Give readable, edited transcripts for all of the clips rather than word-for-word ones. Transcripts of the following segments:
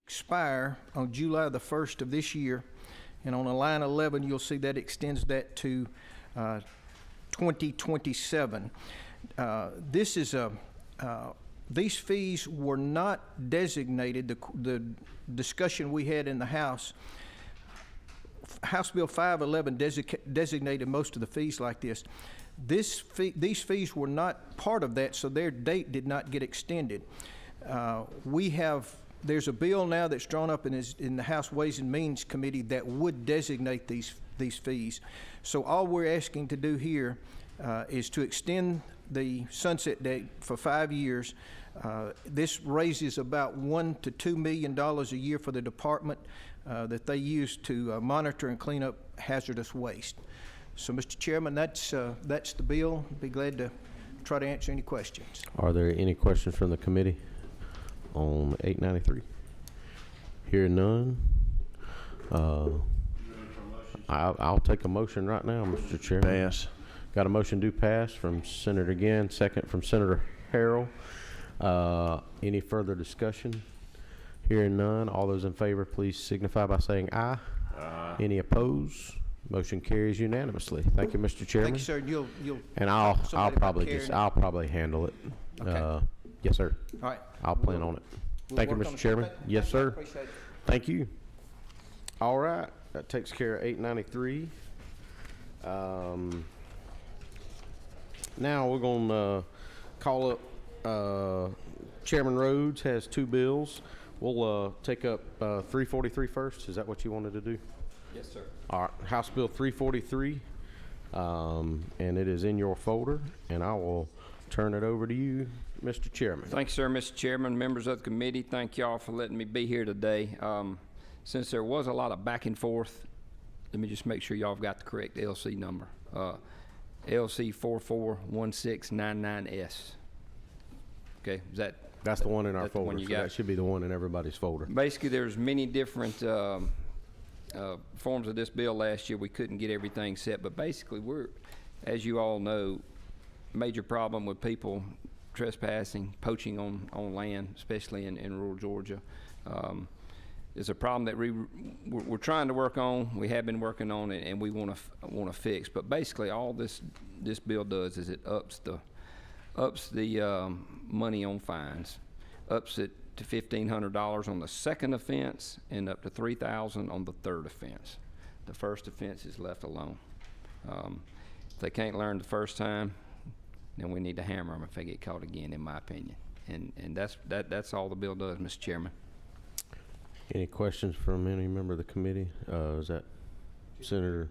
expire on July the 1st of this year. And on line 11, you'll see that extends that to 2027. These fees were not designated. The discussion we had in the House Bill 511 designated most of the fees like this. These fees were not part of that, so their date did not get extended. There's a bill now that's drawn up in the House Ways and Means Committee that would designate these fees. So all we're asking to do here is to extend the sunset date for 5 years. This raises about $1 to $2 million a year for the department that they use to monitor and clean up hazardous waste. So, Mr. Chairman, that's the bill. Be glad to try to answer any questions. Are there any questions from the committee on 893? Hearing none. I'll take a motion right now, Mr. Chairman. Pass. Got a motion to pass from Senator Ginn, second from Senator Harrell. Any further discussion? Hearing none. All those in favor, please signify by saying aye. Aye. Any opposed? Motion carries unanimously. Thank you, Mr. Chairman. Thank you, sir. You'll and I'll probably handle it. Okay. Yes, sir. All right. I'll plan on it. Thank you, Mr. Chairman. Yes, sir. Appreciate it. Thank you. All right. That takes care of 893. Now we're going to call up Chairman Rhodes has two bills. We'll take up 343 first. Is that what you wanted to do? Yes, sir. All right. House Bill 343, and it is in your folder, and I will turn it over to you, Mr. Chairman. Thank you, sir, Mr. Chairman, members of the committee. Thank y'all for letting me be here today. Since there was a lot of back and forth, let me just make sure y'all have got the correct LC number. LC 441699S. Okay, That's the one in our folder. One you so got. That should be the one in everybody's folder. Basically, there's many different forms of this bill last year. We couldn't get everything set, but basically we're, as you all know, major problem with people trespassing, poaching on land, especially in rural Georgia. It's a problem that we're trying to work on. We have been working on it, and we want to fix. But basically, all this bill does is it ups the money on fines, ups it to $1,500 on the second offense, and up to $3,000 on the third offense. The first offense is left alone. If they can't learn the first time, then we need to hammer them if they get caught again, in my opinion. And that's all the bill does, Mr. Chairman. Any questions from any member of the committee? Is that Senator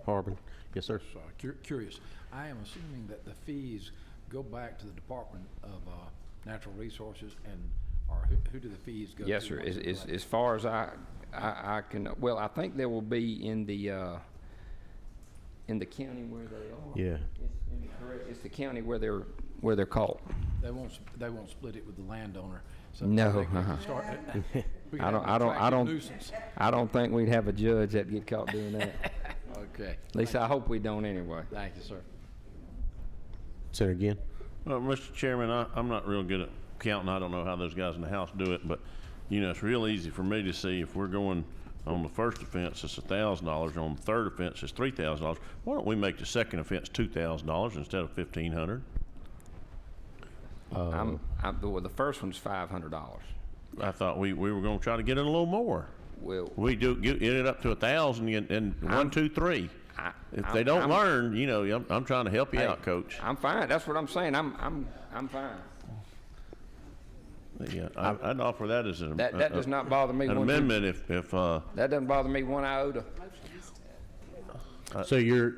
Harbin? Yes, sir. Sorry, curious. I am assuming that the fees go back to the Department of Natural Resources, or who do the fees go to? Yes, sir. As far as I can, well, I think there will be in the county where they are. Yeah. It's the county where they're caught. They won't split it with the landowner. So No. I don't think we'd have a judge that get caught doing that. Okay. At least I hope we don't anyway. Thank you, sir. Senator Ginn? Well, Mr. Chairman, I'm not real good at counting. I don't know how those guys in the House do it, but, you know, it's real easy for me to see if we're going on the first offense, it's $1,000. On the third offense, it's $3,000. Why don't we make the second offense $2,000 instead of $1,500? Well, the first one's $500. I thought we were going to try to get it a little more. Well, We get it up to 1,000 and 1, 2, 3. If they don't learn, you know, I'm trying to help you out, Coach. I'm fine. That's what I'm saying. I'm fine. Yeah, I'd offer that as That does not bother me. an amendment if That doesn't bother me one iota. So you're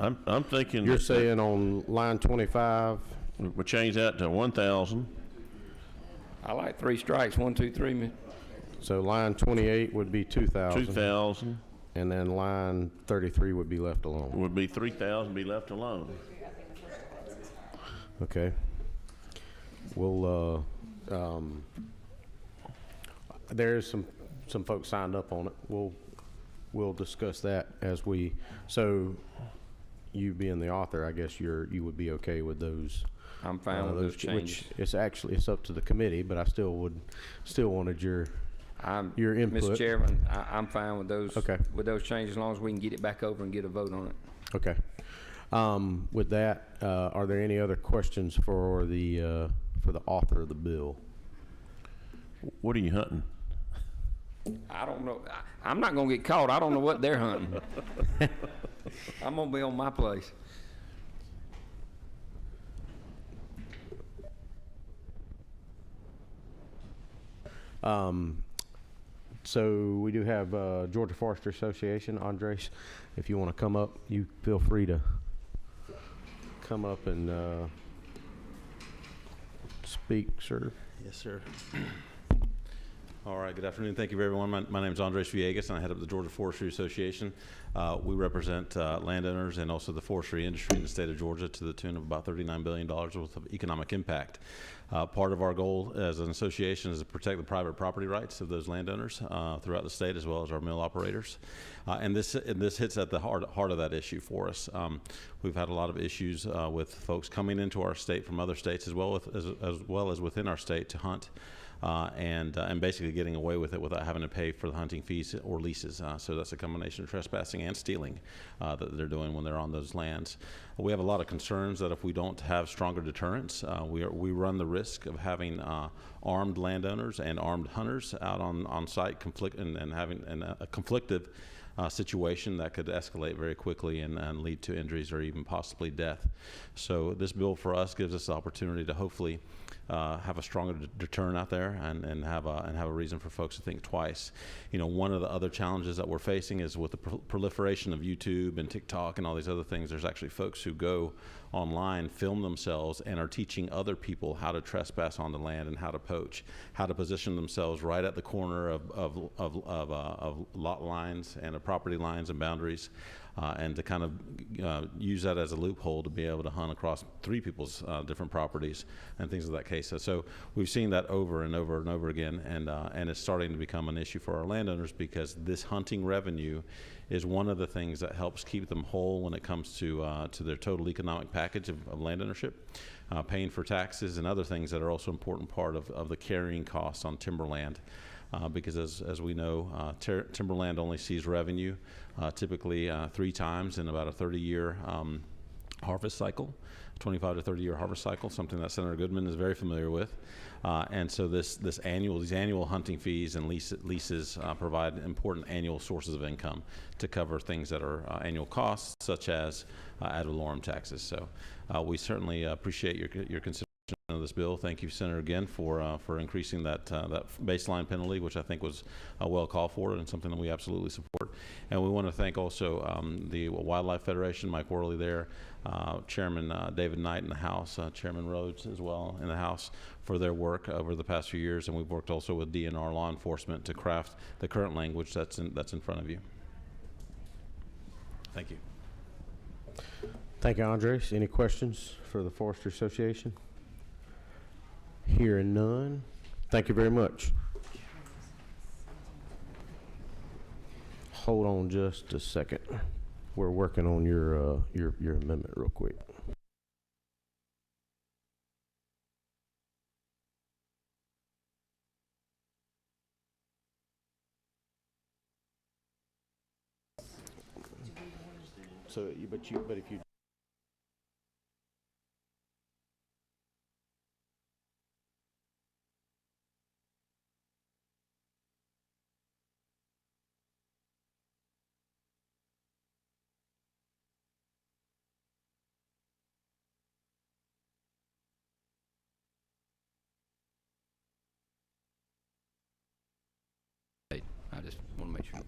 I'm thinking you're saying on line 25. we change that to 1,000. I like 3 strikes. 1, 2, 3. So line 28 would be 2,000. 2,000 And then line 33 would be left alone. would be 3,000. Be left alone. Okay. We'll there's some folks signed up on it. We'll discuss that as we. So you being the author, I guess you would be okay with those I'm fine with those changes. Which it's up to the committee, but I still wanted your input. Mr. Chairman, I'm fine with those. Okay. With those changes, as long as we can get it back over and get a vote on it. Okay. With that, are there any other questions for the author of the bill? What are you hunting? I don't know. I'm not gonna get caught. I don't know what they're hunting. I'm gonna be on my place. So we do have Georgia Forestry Association. Andres, if you want to come up, you feel free to come up and speak, sir. Yes, sir. All right, good afternoon. Thank you, everyone. My name is Andres Villegas, and I head up the Georgia Forestry Association. We represent landowners and also the forestry industry in the state of Georgia to the tune of about $39 billion worth of economic impact. Part of our goal as an association is to protect the private property rights of those landowners throughout the state, as well as our mill operators. And this hits at the heart of that issue for us. We've had a lot of issues with folks coming into our state from other states, as well as within our state, to hunt. And basically getting away with it without having to pay for the hunting fees or leases. So that's a combination of trespassing and stealing that they're doing when they're on those lands. We have a lot of concerns that if we don't have stronger deterrents, we run the risk of having armed landowners and armed hunters out on site and having a conflictive situation that could escalate very quickly and lead to injuries or even possibly death. So this bill for us gives us the opportunity to hopefully have a stronger deterrent out there and have a reason for folks to think twice. You know, one of the other challenges that we're facing is with the proliferation of YouTube and TikTok and all these other things. There's actually folks who go online, film themselves, and are teaching other people how to trespass on the land and how to poach, how to position themselves right at the corner of lot lines and of property lines and boundaries. And to kind of use that as a loophole to be able to hunt across three people's different properties and things of that case. So we've seen that over and over and over again, and it's starting to become an issue for our landowners because this hunting revenue is one of the things that helps keep them whole when it comes to their total economic package of land ownership, paying for taxes and other things that are also an important part of the carrying costs on timberland. Because as we know, timberland only sees revenue typically 3 times in about a 30-year harvest cycle, 25 to 30-year harvest cycle, something that Senator Goodman is very familiar with. And so these annual hunting fees and leases provide important annual sources of income to cover things that are annual costs, such as ad valorem taxes. So we certainly appreciate your consideration of this bill. Thank you, Senator, again for increasing that baseline penalty, which I think was well called for and something that we absolutely support. And we want to thank also the Wildlife Federation, Mike Worley there, Chairman David Knight in the House, Chairman Rhodes as well in the House for their work over the past few years. And we've worked also with DNR law enforcement to craft the current language that's in front of you. Thank you. Thank you, Andres. Any questions for the Forestry Association? Hearing none. Thank you very much. Hold on just a second. We're working on your amendment real quick. So, but if you. I just want to make sure.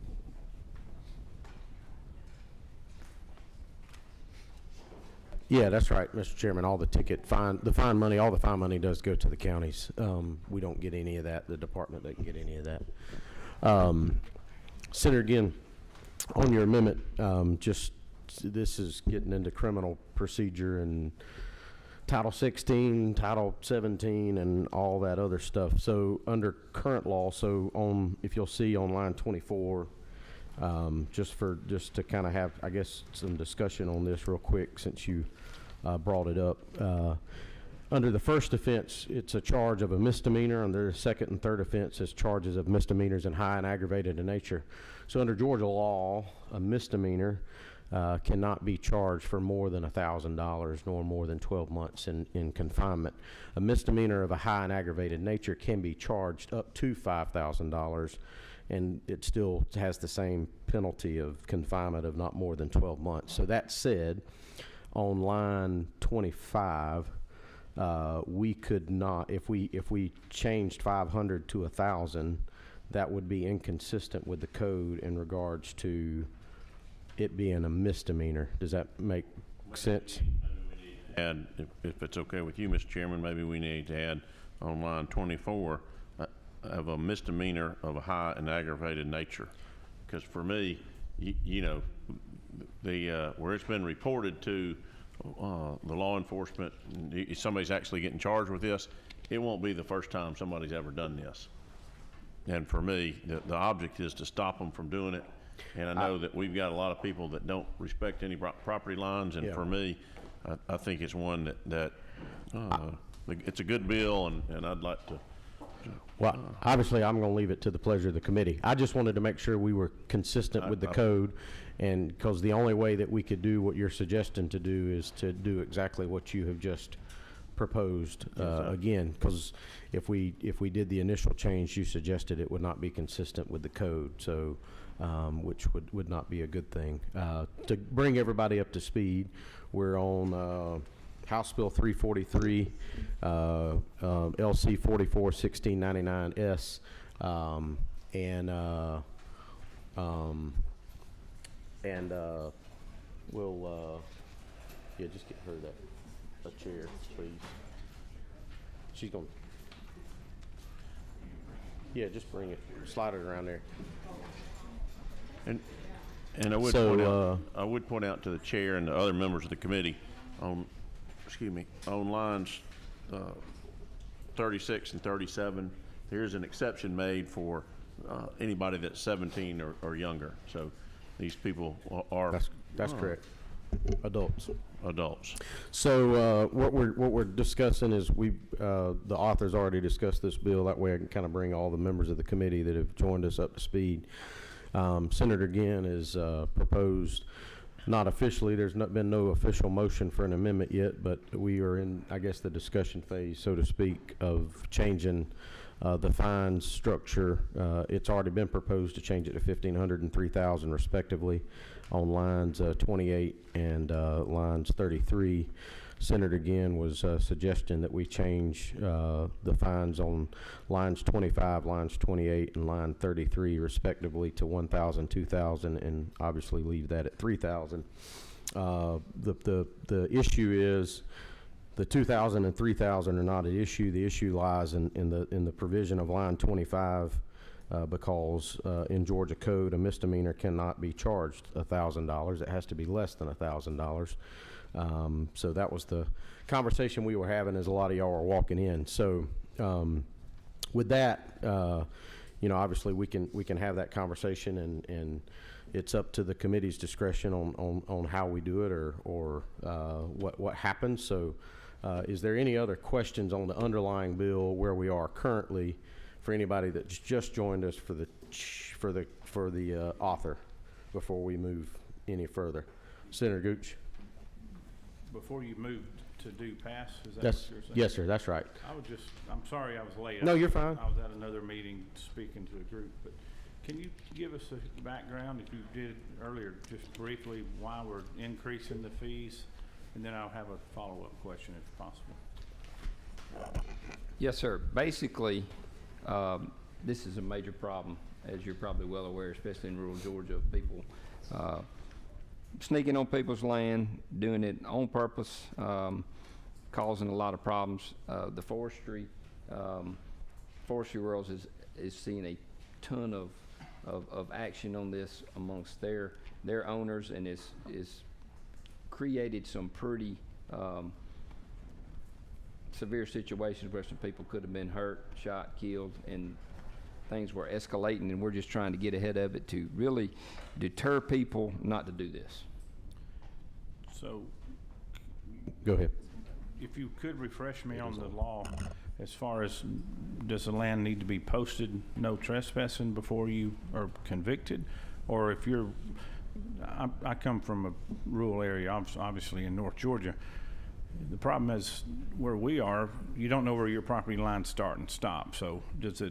Yeah, that's right, Mr. Chairman. All the fine money does go to the counties. We don't get any of that. The department doesn't get any of that. Senator, again, on your amendment, this is getting into criminal procedure and Title 16, Title 17, and all that other stuff. So under current law, if you'll see on line 24, just to kind of have, I guess, some discussion on this real quick since you brought it up. Under the first offense, it's a charge of a misdemeanor. Under the second and third offense, it's charges of misdemeanors in high and aggravated in nature. So under Georgia law, a misdemeanor cannot be charged for more than $1,000 nor more than 12 months in confinement. A misdemeanor of a high and aggravated nature can be charged up to $5,000, and it still has the same penalty of confinement of not more than 12 months. So that said, on line 25, we could not, if we changed 500 to 1,000, that would be inconsistent with the code in regards to it being a misdemeanor. Does that make sense? And if it's okay with you, Mr. Chairman, maybe we need to add on line 24 of a misdemeanor of a high and aggravated nature. Because for me, you know, where it's been reported to the law enforcement, if somebody's actually getting charged with this, it won't be the first time somebody's ever done this. And for me, the object is to stop them from doing it. And I know that we've got a lot of people that don't respect any property lines, and for me, I think it's one that it's a good bill, and I'd like to. Well, obviously, I'm going to leave it to the pleasure of the committee. I just wanted to make sure we were consistent with the code, and because the only way that we could do what you're suggesting to do is to do exactly what you have just proposed. Again, because if we did the initial change you suggested, it would not be consistent with the code. So. Which would not be a good thing. To bring everybody up to speed, we're on House Bill 343, LC 441699S, we'll just get her a chair, please. She's gonna. Yeah, just bring it, slide it around there. And I would point out to the chair and the other members of the committee on lines 36 and 37, there's an exception made for anybody that's 17 or younger. So these people are that's correct. Adults. So what we're discussing is the author's already discussed this bill. That way I can kind of bring all the members of the committee that have joined us up to speed. Senator Ginn has proposed, not officially, there's been no official motion for an amendment yet, but we are in, I guess, the discussion phase, so to speak, of changing the fine structure. It's already been proposed to change it to $1,500 and $3,000 respectively on lines 28 and lines 33. Senator Ginn was suggesting that we change the fines on lines 25, lines 28, and line 33 respectively to $1,000, $2,000, and obviously leave that at $3,000. The issue is the $2,000 and $3,000 are not an issue. The issue lies in the provision of line 25 because in Georgia code a misdemeanor cannot be charged $1,000. It has to be less than $1,000. So that was the conversation we were having as a lot of y'all were walking in. So with that, obviously we can have that conversation, and it's up to the committee's discretion on how we do it or what happens. So is there any other questions on the underlying bill where we are currently for anybody that's just joined us for the author before we move any further? Senator Gooch. Before you moved to do pass, is that That's, what you're saying? yes, sir, that's right. I'm sorry I was late. No, you're fine. I was at another meeting speaking to a group, but can you give us a background, if you did earlier, just briefly, why we're increasing the fees? And then I'll have a follow-up question if possible. Yes, sir. Basically, this is a major problem, as you're probably well aware, especially in rural Georgia, of people sneaking on people's land, doing it on purpose, causing a lot of problems. The forestry world is seeing a ton of action on this amongst their owners, and is created some pretty severe situations where some people could have been hurt, shot, killed, and things were escalating, and we're just trying to get ahead of it to really deter people not to do this. So, Go ahead. if you could refresh me on the law, as far as, does the land need to be posted no trespassing before you are convicted? Or if you're, I come from a rural area, obviously in North Georgia. The problem is where we are, you don't know where your property lines start and stop. So is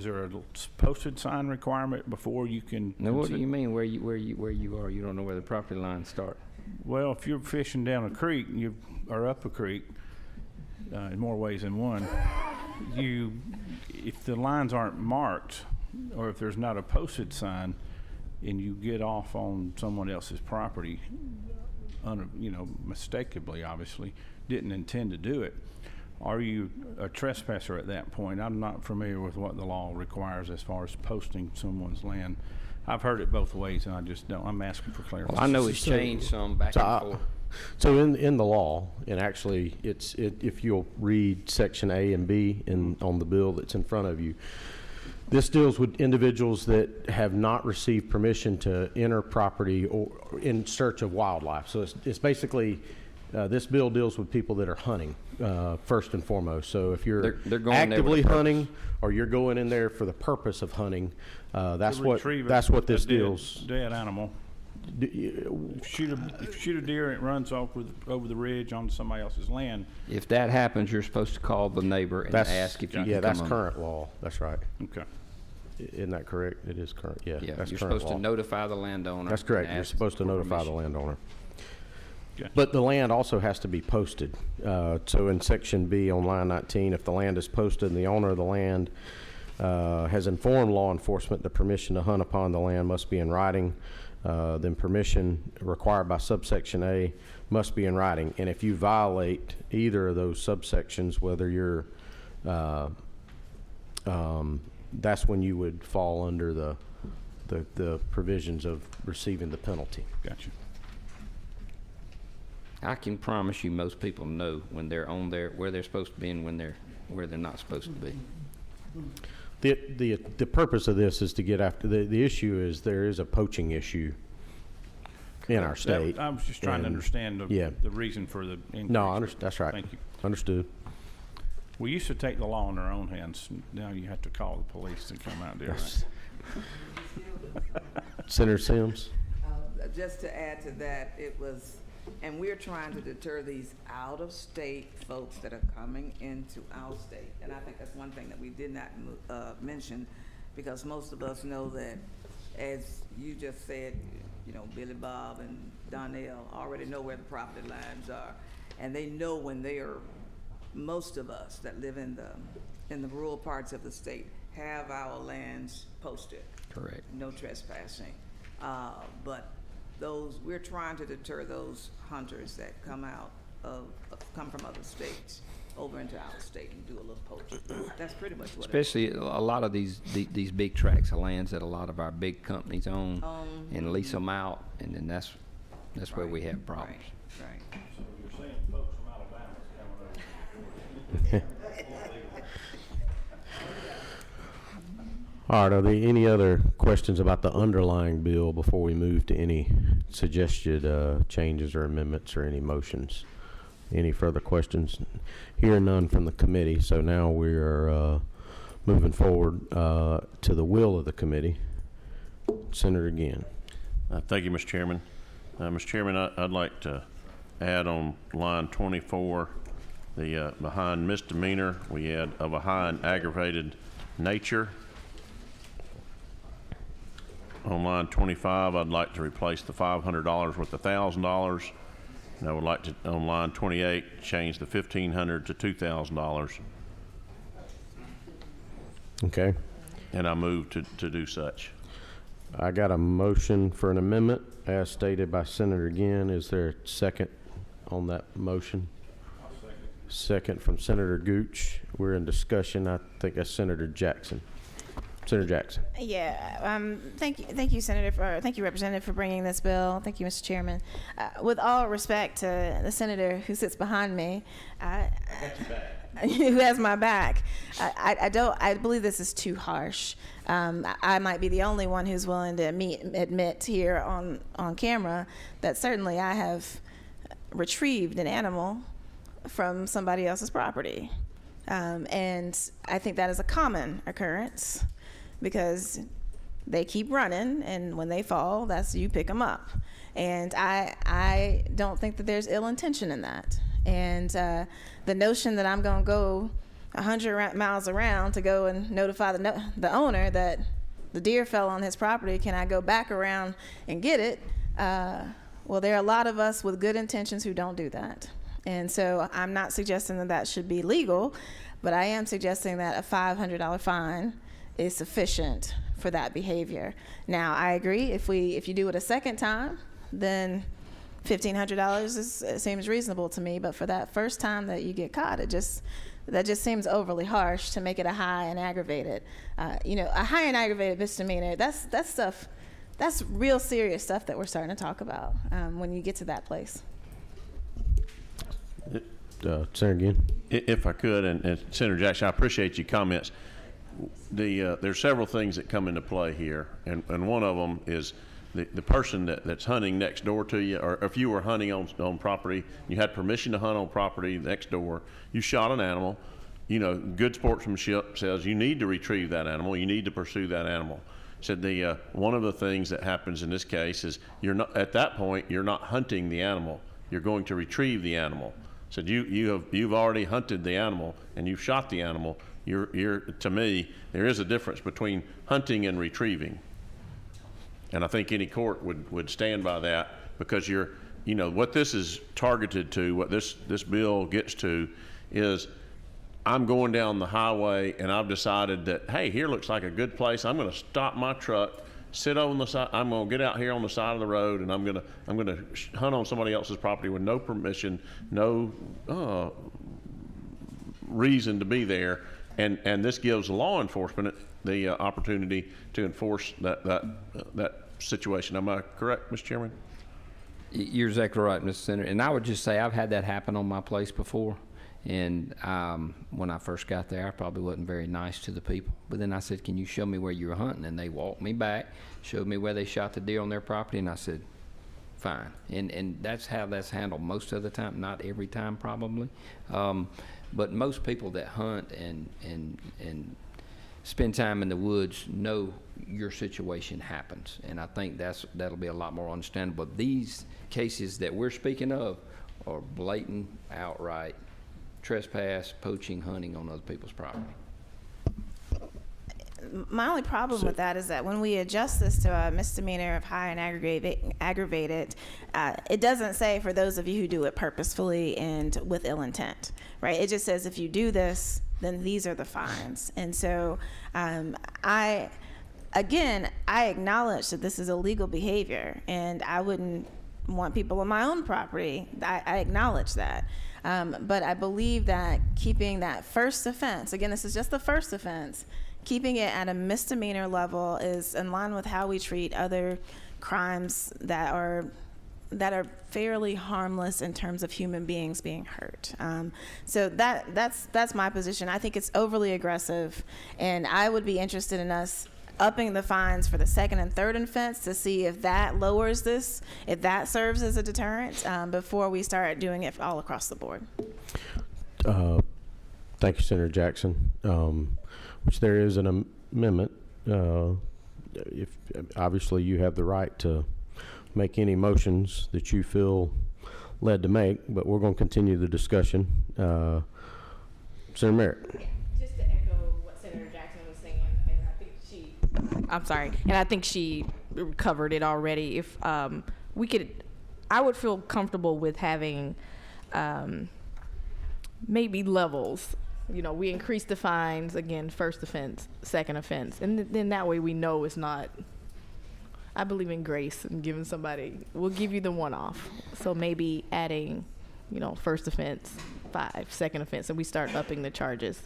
there a posted sign requirement before you can? Now, what do you mean where you are? You don't know where the property lines start? Well, if you're fishing down a creek, or up a creek, in more ways than one, if the lines aren't marked, or if there's not a posted sign, and you get off on someone else's property, mistakenly, obviously, didn't intend to do it, are you a trespasser at that point? I'm not familiar with what the law requires as far as posting someone's land. I've heard it both ways, and I just don't. I'm asking for clarity. Well, I know it's changed some back and forth. So in the law, and actually if you'll read section A and B on the bill that's in front of you, this deals with individuals that have not received permission to enter property or in search of wildlife. So it's basically, this bill deals with people that are hunting, first and foremost. So if you're They're going actively there with a hunting, or you're going in there for the purpose of hunting, that's what this deals. Dead animal. Shoot a deer and it runs off over the ridge onto somebody else's land. If that happens, you're supposed to call the neighbor and ask if you can come that's on. current law. That's right. Okay. Isn't that correct? It is current. Yeah, Yeah, that's you're current supposed law. to notify the landowner. That's correct. and You're ask supposed to for notify the permission. landowner. Okay. But the land also has to be posted. So in section B on line 19, if the land is posted and the owner of the land has informed law enforcement the permission to hunt upon the land must be in writing, then permission required by subsection A must be in writing. And if you violate either of those subsections, whether you're, that's when you would fall under the provisions of receiving the penalty. Gotcha. I can promise you most people know when they're on there, where they're supposed to be and where they're not supposed to be. The purpose of this is to get after, the issue is there is a poaching issue in our state. I was just trying to and- understand yeah. the reason for the increase. No, that's right. Thank you. Understood. We used to take the law in our own hands. Now you have to call the police to come out there. Yes. Senator Sims? Just to add to that, and we're trying to deter these out-of-state folks that are coming into our state. And I think that's one thing that we did not mention, because most of us know that, as you just said, Billy Bob and Donnell already know where the property lines are. And they know when most of us that live in the rural parts of the state have our lands posted. Correct. No trespassing. But we're trying to deter those hunters that come from other states over into our state and do a little poaching. That's pretty much what Especially a lot of these big tracts of lands that a lot of our big companies own and lease them out, and then that's where we have problems. Right. So you're saying folks from Alabama coming over? All right, are there any other questions about the underlying bill before we move to any suggested changes or amendments or any motions? Any further questions? Hearing none from the committee, so now we are moving forward to the will of the committee. Senator Ginn. Thank you, Mr. Chairman. Mr. Chairman, I'd like to add on line 24, the behind misdemeanor, we add of a high and aggravated nature. On line 25, I'd like to replace the $500 with $1,000. And I would like to, on line 28, change the $1,500 to $2,000. Okay. And I move to do such. I got a motion for an amendment as stated by Senator Ginn. Is there a second on that motion? I'll second. Second from Senator Gooch. We're in discussion. I think that's Senator Jackson. Senator Jackson. Yeah, thank you, Senator. Thank you, Representative, for bringing this bill. Thank you, Mr. Chairman. With all respect to the senator who sits behind me, who has my back, I believe this is too harsh. I might be the only one who's willing to admit here on camera that certainly I have retrieved an animal from somebody else's property. And I think that is a common occurrence because they keep running, and when they fall, that's you pick them up. And I don't think that there's ill intention in that. And the notion that I'm going to go 100 miles around to go and notify the owner that the deer fell on his property, can I go back around and get it? Well, there are a lot of us with good intentions who don't do that. And so I'm not suggesting that that should be legal, but I am suggesting that a $500 fine is sufficient for that behavior. Now, I agree, if you do it a second time, then $1,500 seems reasonable to me, but for that first time that you get caught, that just seems overly harsh to make it a high and aggravated. A high and aggravated misdemeanor, that's real serious stuff that we're starting to talk about when you get to that place. Senator again. If I could, and Senator Jackson, I appreciate your comments. There's several things that come into play here, and one of them is the person that's hunting next door to you, or if you were hunting on property, you had permission to hunt on property next door, you shot an animal, good sportsmanship says you need to retrieve that animal, you need to pursue that animal. Said one of the things that happens in this case is at that point you're not hunting the animal, you're going to retrieve the animal. Said you've already hunted the animal and you've shot the animal. To me, there is a difference between hunting and retrieving. And I think any court would stand by that, because what this is targeted to, what this bill gets to is, I'm going down the highway and I've decided that, hey, here looks like a good place. I'm going to stop my truck, sit on the side. I'm going to get out here on the side of the road, and I'm going to hunt on somebody else's property with no permission, no reason to be there. And this gives law enforcement the opportunity to enforce that situation. Am I correct, Mr. Chairman? You're exactly right, Mr. Senator. And I would just say I've had that happen on my place before. And when I first got there, I probably wasn't very nice to the people. But then I said, can you show me where you were hunting? And they walked me back, showed me where they shot the deer on their property, and I said, fine. And that's how that's handled most of the time, not every time probably. But most people that hunt and spend time in the woods know your situation happens. And I think that'll be a lot more understandable. These cases that we're speaking of are blatant, outright trespass, poaching, hunting on other people's property. My only problem with that is that when we adjust this to a misdemeanor of high and aggravated, it doesn't say for those of you who do it purposefully and with ill intent, right? It just says if you do this, then these are the fines. And so I acknowledge that this is illegal behavior, and I wouldn't want people on my own property. I acknowledge that. But I believe that keeping that first offense, again, this is just the first offense, keeping it at a misdemeanor level is in line with how we treat other crimes that are fairly harmless in terms of human beings being hurt. So that's my position. I think it's overly aggressive, and I would be interested in us upping the fines for the second and third offense to see if that lowers this, if that serves as a deterrent, before we start doing it all across the board. Thank you, Senator Jackson. Which there is an amendment. If obviously you have the right to make any motions that you feel led to make, but we're going to continue the discussion. Senator Merritt. Just to echo what Senator Jackson was saying, and I think she covered it already. If we could, I would feel comfortable with having maybe levels. We increase the fines, again, first offense, second offense, and then that way we know it's not. I believe in grace and giving somebody, we'll give you the one-off. So maybe adding, first offense, 5, second offense, and we start upping the charges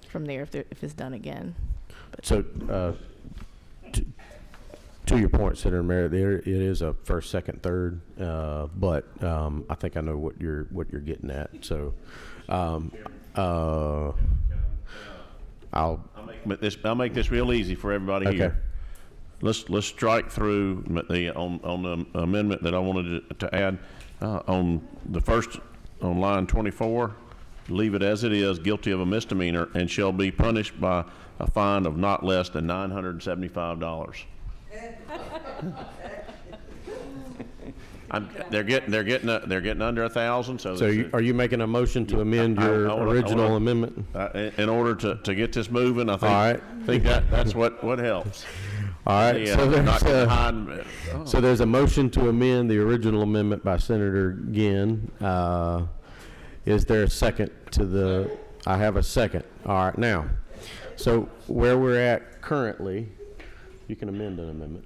from there if it's done again. But so, to your point, Senator Merritt, it is a first, second, third, but I think I know what you're getting at. So. I'll make this real easy for everybody okay. here. Let's strike through on the amendment that I wanted to add on the first on line 24, leave it as it is, guilty of a misdemeanor, and shall be punished by a fine of not less than $975. They're getting under 1,000, so. So are you making a motion to amend your original amendment? In order to get this moving, I think. All right. Think that's what helps. All right, so there's a motion to amend the original amendment by Senator Ginn. Is there a second to the, I have a second. All right, now, so where we're at currently, you can amend an amendment.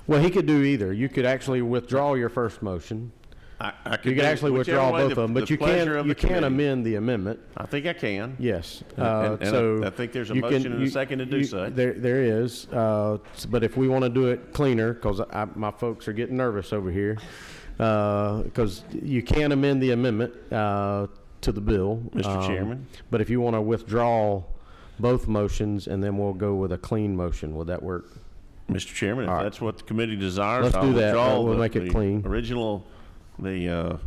Well, he could do either. You could actually withdraw your first motion. You can actually withdraw both of them, but you can amend the amendment. I think I can. Yes. So I think there's a motion and a second to do so. There is, but if we want to do it cleaner, because my folks are getting nervous over here, because you can amend the amendment to the bill. Mr. Chairman. But if you want to withdraw both motions, and then we'll go with a clean motion, would that work? Mr. Chairman, if that's what the committee desires, Let's I'll do that. withdraw We'll make it clean. The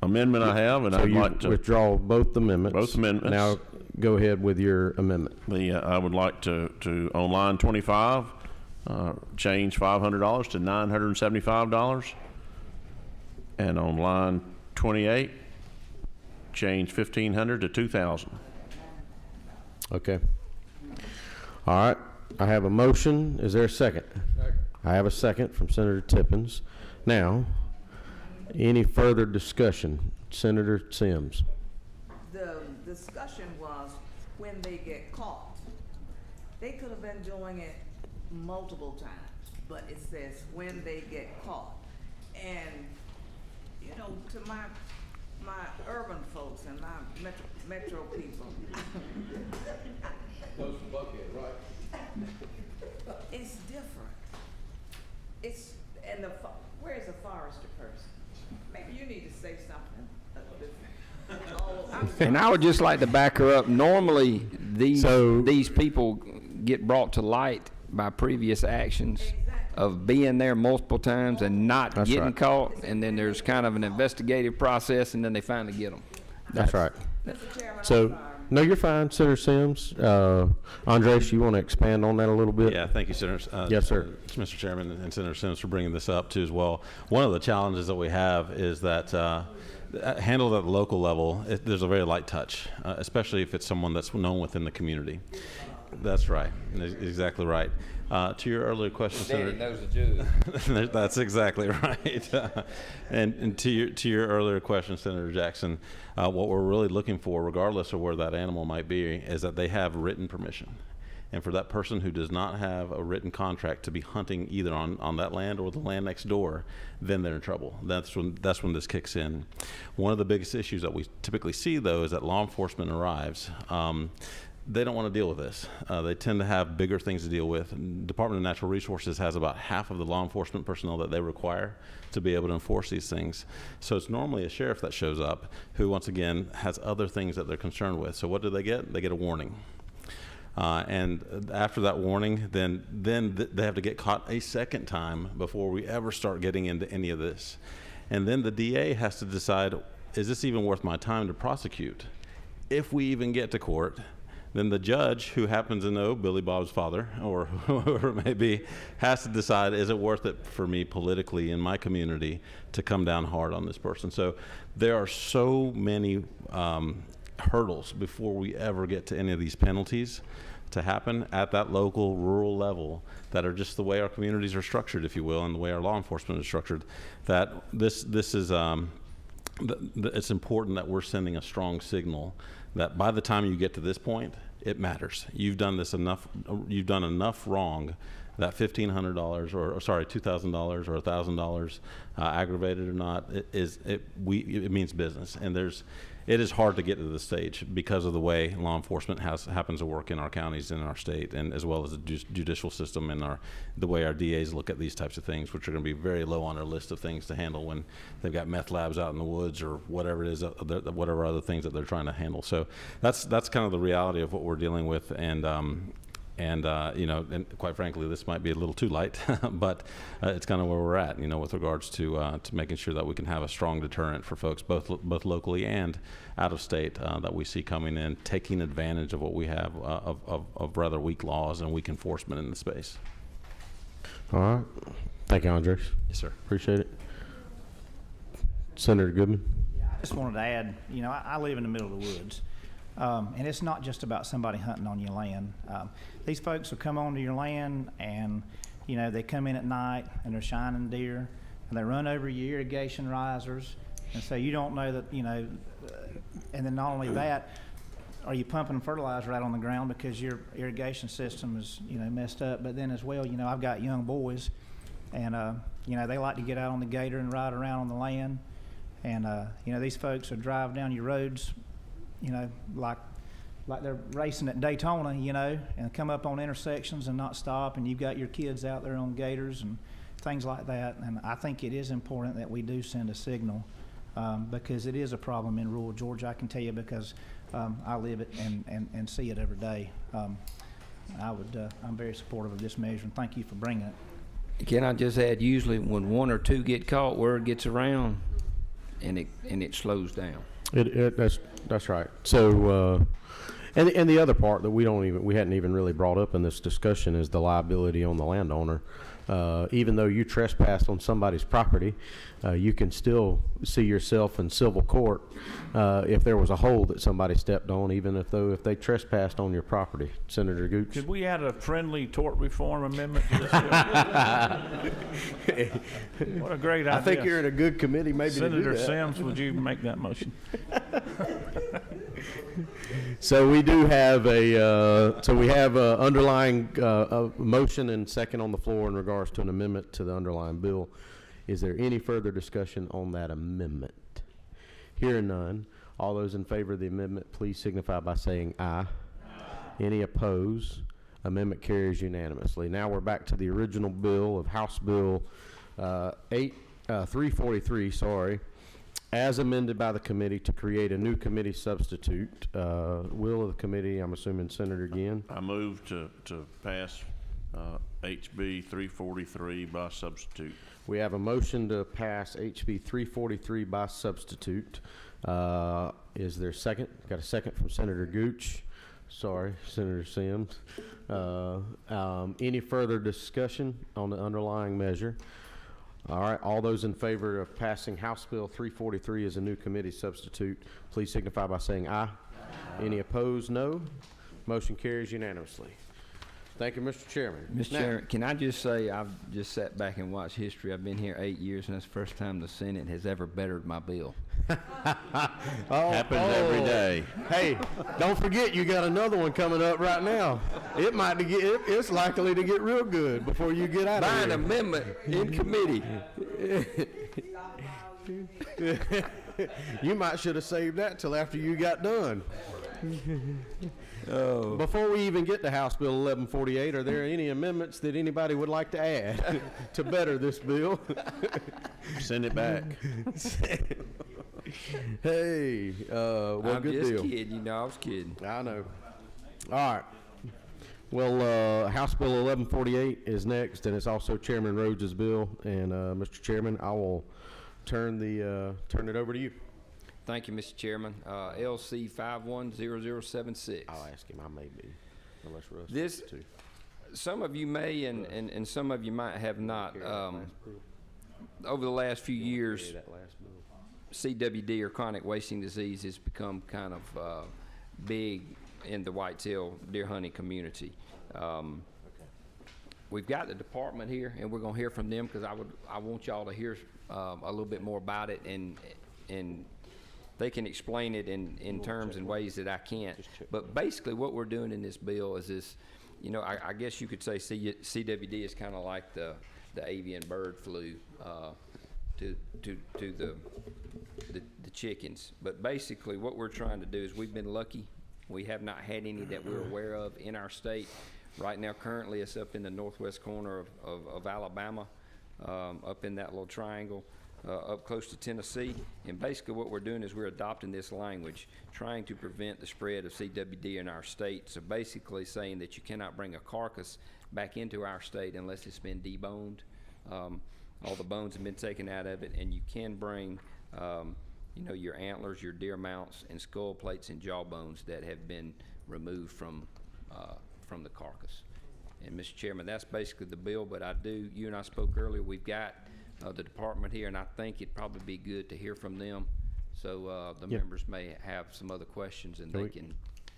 amendment I have, and So I'd you like to withdraw both amendments. Both amendments. Now, go ahead with your amendment. I would like to on line 25, change $500 to $975, and on line 28, change $1,500 to $2,000. Okay. All right. I have a motion. Is there a second? Second. I have a second from Senator Tippins. Now, any further discussion? Senator Sims. The discussion was when they get caught. They could have been doing it multiple times, but it says when they get caught. And, you know, to my urban folks and my metro people. Close to Buckhead, right? It's different. Where's the Forestry person? Maybe you need to say something. And I would just like to back her up. Normally, these people get brought to light by previous actions of being there multiple times and not getting caught, and then there's kind of an investigative process, and then they finally get them. That's right. Mr. Chairman, So, no, you're fine, Senator Sims. Andres, you want to expand on that a little bit? Yeah, thank you, Senator. Yes, sir. Mr. Chairman and Senator Sims for bringing this up too as well. One of the challenges that we have is that handled at the local level, there's a very light touch, especially if it's someone that's known within the community. That's right. Exactly right. To your earlier question, Danny Senator. knows the judge. That's exactly right. And to your earlier question, Senator Jackson, what we're really looking for, regardless of where that animal might be, is that they have written permission. And for that person who does not have a written contract to be hunting either on that land or the land next door, then they're in trouble. That's when this kicks in. One of the biggest issues that we typically see, though, is that law enforcement arrives. They don't want to deal with this. They tend to have bigger things to deal with. Department of Natural Resources has about half of the law enforcement personnel that they require to be able to enforce these things. So it's normally a sheriff that shows up who, once again, has other things that they're concerned with. So what do? They get a warning. And after that warning, then they have to get caught a second time before we ever start getting into any of this. And then the DA has to decide, is this even worth my time to prosecute? If we even get to court, then the judge, who happens to know Billy Bob's father, or whoever it may be, has to decide, is it worth it for me politically in my community to come down hard on this person? So there are so many hurdles before we ever get to any of these penalties to happen at that local, rural level that are just the way our communities are structured, if you will, and the way our law enforcement is structured, that this is, it's important that we're sending a strong signal that by the time you get to this point, it matters. You've done enough wrong that $1,500 or sorry, $2,000 or $1,000, aggravated or not, it means business. And it is hard to get to this stage because of the way law enforcement happens to work in our counties and in our state, and as well as the judicial system and the way our DAs look at these types of things, which are going to be very low on their list of things to handle when they've got meth labs out in the woods or whatever it is, whatever other things that they're trying to handle. So that's kind of the reality of what we're dealing with. And And, and quite frankly, this might be a little too light, but it's kind of where we're at, with regards to making sure that we can have a strong deterrent for folks, both locally and out of state, that we see coming in, taking advantage of what we have of rather weak laws and weak enforcement in the space. All right. Thank you, Andres. Yes, sir. Appreciate it. Senator Goodman. I just wanted to add, I live in the middle of the woods, and it's not just about somebody hunting on your land. These folks will come onto your land, and they come in at night and they're shining deer, and they run over your irrigation risers, and so you don't know that, and then not only that, are you pumping fertilizer out on the ground because your irrigation system is messed up, but then as well, I've got young boys, and they like to get out on the gator and ride around on the land, and these folks will drive down your roads, like they're racing at Daytona, and come up on intersections and not stop, and you've got your kids out there on gators and things like that. And I think it is important that we do send a signal, because it is a problem in rural Georgia. I can tell you because I live it and see it every day. I'm very supportive of this measure, and thank you for bringing it. Can I just add, usually when one or two get caught, word gets around, and it slows down. That's right. So, and the other part that we hadn't even really brought up in this discussion is the liability on the landowner. Even though you trespassed on somebody's property, you can still see yourself in civil court if there was a hole that somebody stepped on, even if they trespassed on your property. Senator Gooch. Could we add a friendly tort reform amendment to this bill? What a great idea. I think you're in a good committee maybe Senator to do that. Sims, would you make that motion? So we do have a underlying motion and second on the floor in regards to an amendment to the underlying bill. Is there any further discussion on that amendment? Hearing none, all those in favor of the amendment, please signify by saying aye. Any opposed? Amendment carries unanimously. Now we're back to the original bill of House Bill 343, as amended by the committee to create a new committee substitute. Will of the committee, I'm assuming Senator Ginn. I move to pass HB 343 by substitute. We have a motion to pass HB 343 by substitute. Is there a second? Got a second from Senator Gooch. Sorry, Senator Sims. Any further discussion on the underlying measure? All right, all those in favor of passing House Bill 343 as a new committee substitute, please signify by saying aye. Any opposed, no. Motion carries unanimously. Thank you, Mr. Chairman. Mr. Chairman, can I just say, I've just sat back and watched history. I've been here 8 years, and that's the first time the Senate has ever bettered my bill. Happens every day. Hey, don't forget you got another one coming up right now. It's likely to get real good before you get out of By here. an amendment in committee. You might should have saved that till after you got done. Oh. Before we even get to House Bill 1148, are there any amendments that anybody would like to add to better this bill? Send it back. Hey, well, I'm good just deal. kidding. I was kidding. I know. All right. Well, House Bill 1148 is next, and it's also Chairman Rhodes' bill. And Mr. Chairman, I will turn it over to you. Thank you, Mr. Chairman. LC 510076. I'll ask him. I may be, unless Russ This, wants to. some of you may, and some of you might have not. Over the last few years, CWD, or chronic wasting disease, has become kind of big in the whitetail deer hunting community. We've got the department here, and we're going to hear from them because I want y'all to hear a little bit more about it, and they can explain it in terms and ways that I can't. But basically, what we're doing in this bill is this. I guess you could say CWD is kind of like the avian bird flu to the chickens. But basically, what we're trying to do is we've been lucky. We have not had any that we're aware of in our state. Right now, currently, it's up in the northwest corner of Alabama, up in that little triangle. up close to Tennessee. And basically what we're doing is we're adopting this language, trying to prevent the spread of CWD in our state. So basically saying that you cannot bring a carcass back into our state unless it's been deboned. All the bones have been taken out of it, and you can bring your antlers, your deer mounts, and skull plates and jaw bones that have been removed from the carcass. And Mr. Chairman, that's basically the bill, but you and I spoke earlier, we've got the department here, and I think it'd probably be good to hear from them. So the members may have some other questions, and they can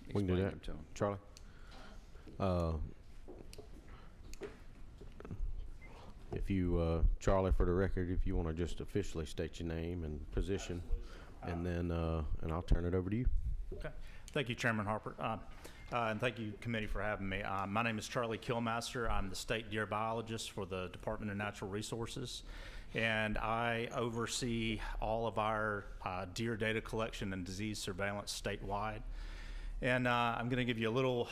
explain them to them. Charlie? If you, Charlie, for the record, if you want to just officially state your name and position, and then and I'll turn it over to you. Okay. Thank you, Chairman Harper. And thank you, committee, for having me. My name is Charlie Kilmaster. I'm the state deer biologist for the Department of Natural Resources, and I oversee all of our deer data collection and disease surveillance statewide. And I'm going to give you a little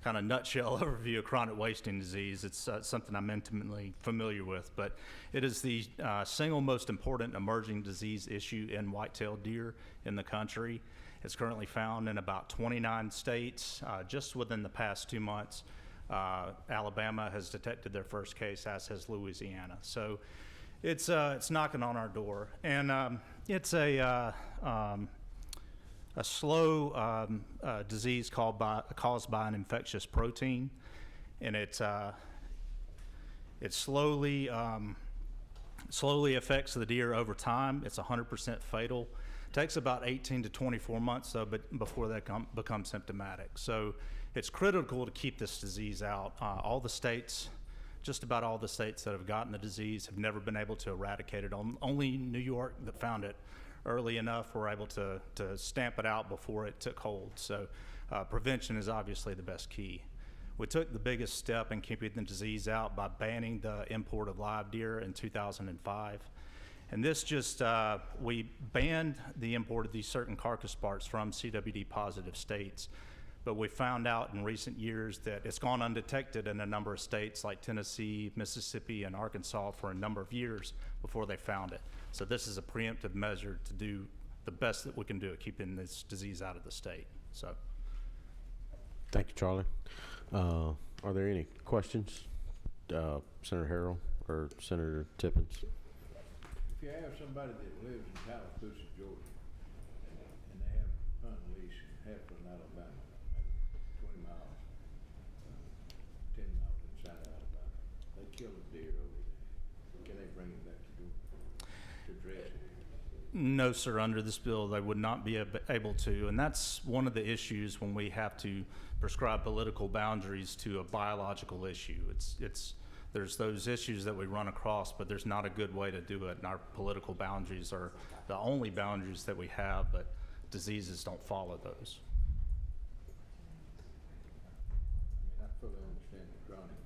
kind of nutshell overview of chronic wasting disease. It's something I'm intimately familiar with, but it is the single most important emerging disease issue in white-tailed deer in the country. It's currently found in about 29 states. Just within the past 2 months, Alabama has detected their first case, as has Louisiana. So it's knocking on our door, and it's a slow disease caused by an infectious protein, and it slowly affects the deer over time. It's 100% fatal. Takes about 18 to 24 months, though, but before they become symptomatic. So it's critical to keep this disease out. Just about all the states that have gotten the disease have never been able to eradicate it. Only New York, that found it early enough, were able to stamp it out before it took hold. So prevention is obviously the best key. We took the biggest step in keeping the disease out by banning the import of live deer in 2005. And this we banned the import of these certain carcass parts from CWD positive states. But we found out in recent years that it's gone undetected in a number of states like Tennessee, Mississippi, and Arkansas for a number of years before they found it. So this is a preemptive measure to do the best that we can do at keeping this disease out of the state. So, thank you, Charlie. Are there any questions, Senator Harrell or Senator Tippins? If you have somebody that lives in Tallapoosa, Georgia, and they have a hunting lease in Heflin, Alabama, 20 miles, 10 miles inside Alabama, they kill a deer over there, can they bring it back to Georgia to dress it? No, sir. Under this bill, they would not be able to, and that's one of the issues when we have to prescribe political boundaries to a biological issue. There's those issues that we run across, but there's not a good way to do it, and our political boundaries are the only boundaries that we have, but diseases don't follow those. I fully understand the chronic,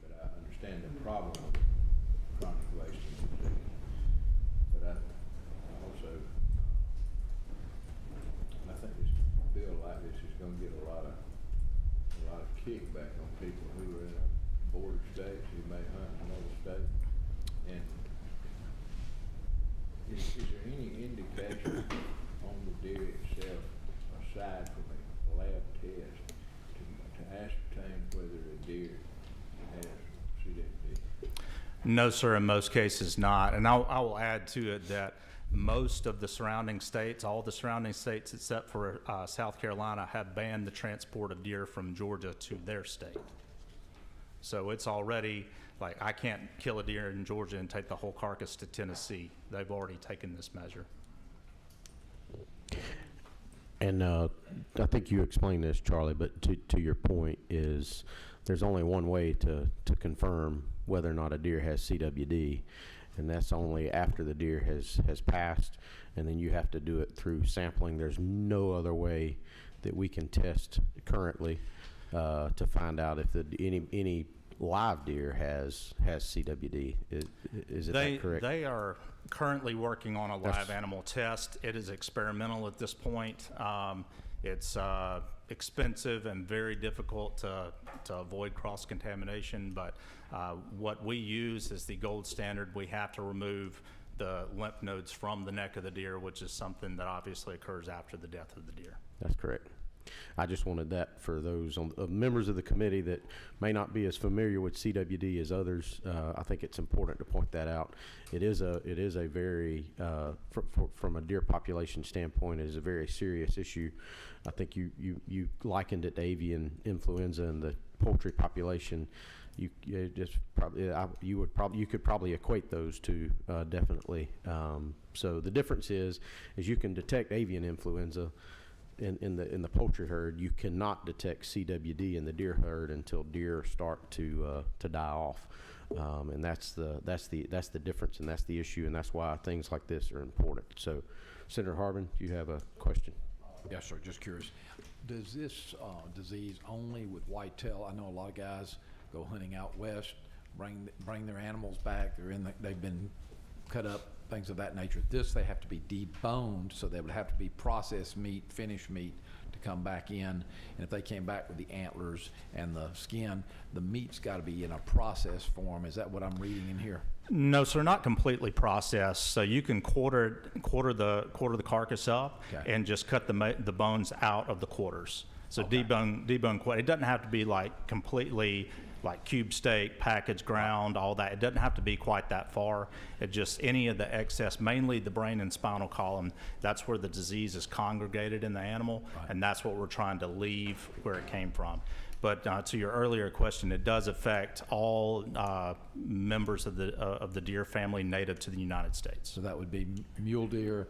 but I understand the problem of chronic wasting disease. But I also, I think this bill like this is going to get a lot of kickback on people who are in a border states who may hunt in another state. And is there any indication on the deer itself, aside from a lab test, to ascertain whether a deer has CWD? No, sir, in most cases not. And I will add to it that most of the surrounding states, all the surrounding states except for South Carolina, have banned the transport of deer from Georgia to their state. So it's already, like, I can't kill a deer in Georgia and take the whole carcass to Tennessee. They've already taken this measure. And I think you explained this, Charlie, but to your point is there's only one way to confirm whether or not a deer has CWD, and that's only after the deer has passed, and then you have to do it through sampling. There's no other way that we can test currently to find out if any live deer has CWD. Is that correct? They are currently working on a live animal test. It is experimental at this point. It's expensive and very difficult to avoid cross-contamination, but what we use is the gold standard. We have to remove the lymph nodes from the neck of the deer, which is something that obviously occurs after the death of the deer. That's correct. I just wanted that for those members of the committee that may not be as familiar with CWD as others. I think it's important to point that out. It is a very, from a deer population standpoint, it is a very serious issue. I think you likened it to avian influenza and the poultry population. You could probably equate those two definitely. So the difference is you can detect avian influenza in the poultry herd. You cannot detect CWD in the deer herd until deer start to die off, and that's the difference, and that's the issue, and that's why things like this are important. So, Senator Harvin, do you have a question? Yes, sir. Just curious. Does this disease only with whitetail? I know a lot of guys go hunting out west, bring their animals back. They've been cut up, things of that nature. This, they have to be deboned, so they would have to be processed meat, finished meat, to come back in. And if they came back with the antlers and the skin, the meat's got to be in a processed form. Is that what I'm reading in here? No, sir, not completely processed. So you can quarter the carcass up, okay, and just cut the bones out of the quarters. So okay, debone quarter. It doesn't have to be like completely like cube steak, packaged, ground, all that. It doesn't have to be quite that far. It just any of the excess, mainly the brain and spinal column, that's where the disease is congregated in the animal, right, and that's what we're trying to leave where it came from. But to your earlier question, it does affect all members of the deer family native to the United States. So that would be mule deer,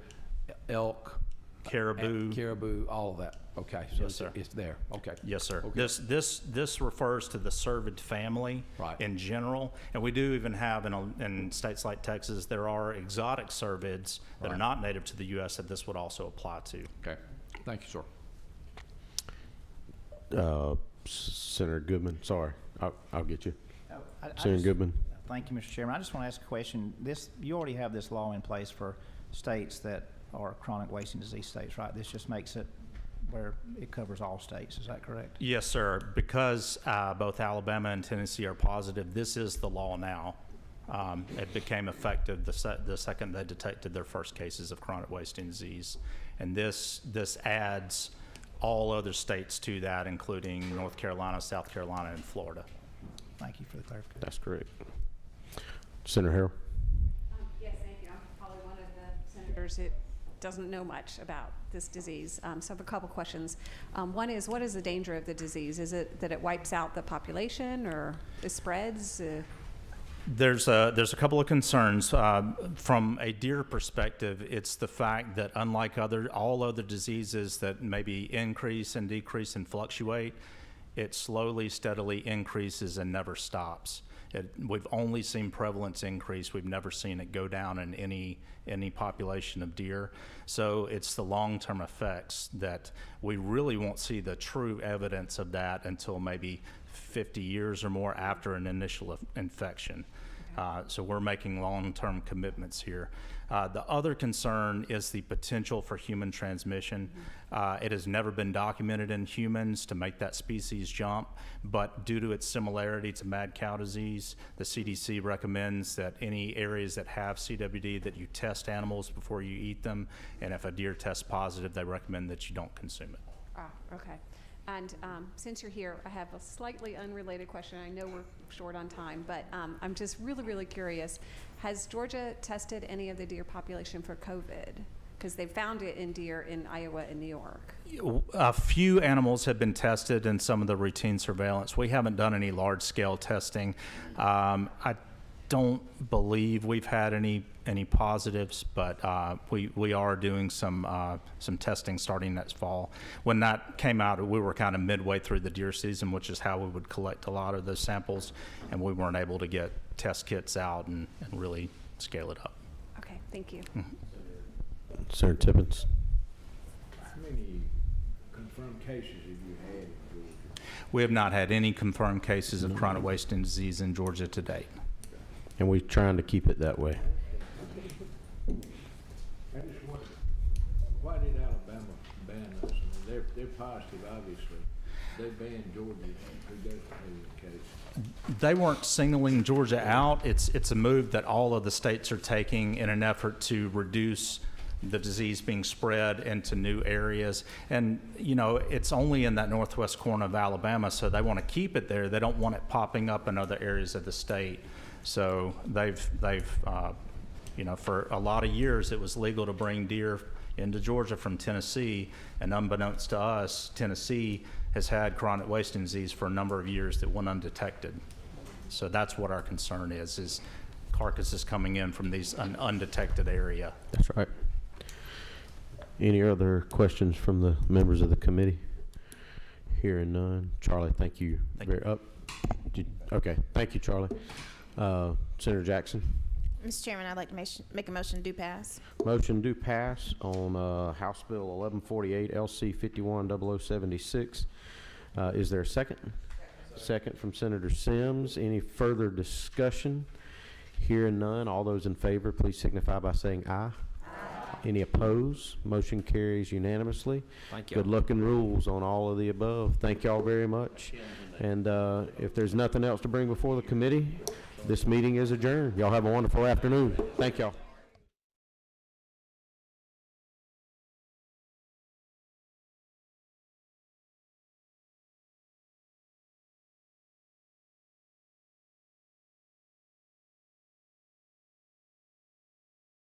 elk, caribou, all of that. Okay, so Yes, sir. It's there. Okay. Yes, sir. Okay. This refers to the cervid family, right, in general, and we do even have in states like Texas, there are exotic cervids that right, are not native to the U.S. that this would also apply to. Okay. Thank you, sir. Senator Goodman, sorry, I'll get you. I Senator Goodman. Thank you, Mr. Chairman. I just want to ask a question. You already have this law in place for states that are chronic wasting disease states, right? This just makes it where it covers all states. Is that correct? Yes, sir. Because both Alabama and Tennessee are positive, this is the law now. It became effective the second they detected their first cases of chronic wasting disease, and this adds all other states to that, including North Carolina, South Carolina, and Florida. Thank you for the clarification. That's correct. Senator Harrell. Yes, thank you. I'm probably one of the senators that doesn't know much about this disease. So I have a couple questions. One is, what is the danger of the disease? Is it that it wipes out the population, or it spreads? There's a couple of concerns. From a deer perspective, it's the fact that unlike all other diseases that maybe increase and decrease and fluctuate, it slowly, steadily increases and never stops. We've only seen prevalence increase. We've never seen it go down in any population of deer. So it's the long-term effects that we really won't see the true evidence of that until maybe 50 years or more after an initial infection. So we're making long-term commitments here. The other concern is the potential for human transmission. It has never been documented in humans to make that species jump, but due to its similarity to mad cow disease, the CDC recommends that any areas that have CWD, that you test animals before you eat them, and if a deer tests positive, they recommend that you don't consume it. Okay. And since you're here, I have a slightly unrelated question. I know we're short on time, but I'm just really, really curious. Has Georgia tested any of the deer population for COVID? Because they found it in deer in Iowa and New York. A few animals have been tested in some of the routine surveillance. We haven't done any large-scale testing. I don't believe we've had any positives, but we are doing some testing starting next fall. When that came out, we were kind of midway through the deer season, which is how we would collect a lot of those samples, and we weren't able to get test kits out and really scale it up. Okay, thank you. Senator Tippins. How many confirmed cases have you had in Georgia? We have not had any confirmed cases of chronic wasting disease in Georgia to date. And we're trying to keep it that way. I just wonder, why did Alabama ban us? I mean, they're they're positive, obviously. They banned Georgia, who doesn't have the case. They weren't singling Georgia out. It's a move that all of the states are taking in an effort to reduce the disease being spread into new areas. And, you know, it's only in that northwest corner of Alabama, so they want to keep it there. They don't want it popping up in other areas of the state. So they've you know, for a lot of years, it was legal to bring deer into Georgia from Tennessee, and unbeknownst to us, Tennessee has had chronic wasting disease for a number of years that went undetected. So that's what our concern is carcasses coming in from these undetected area. That's right. Any other questions from the members of the committee? Hearing none. Charlie, thank you. Okay, thank you, Charlie. Senator Jackson. Mr. Chairman, I'd like to make a motion to pass. Motion do pass on House Bill 1148 LC 510076. Is there a second? Second from Senator Sims. Any further discussion? Hearing none. All those in favor, please signify by saying aye. Any opposed? Motion carries unanimously. Thank you. Good luck and rules on all of the above. Thank y'all very much. And if there's nothing else to bring before the committee, this meeting is adjourned. Y'all have a wonderful afternoon. Thank y'all.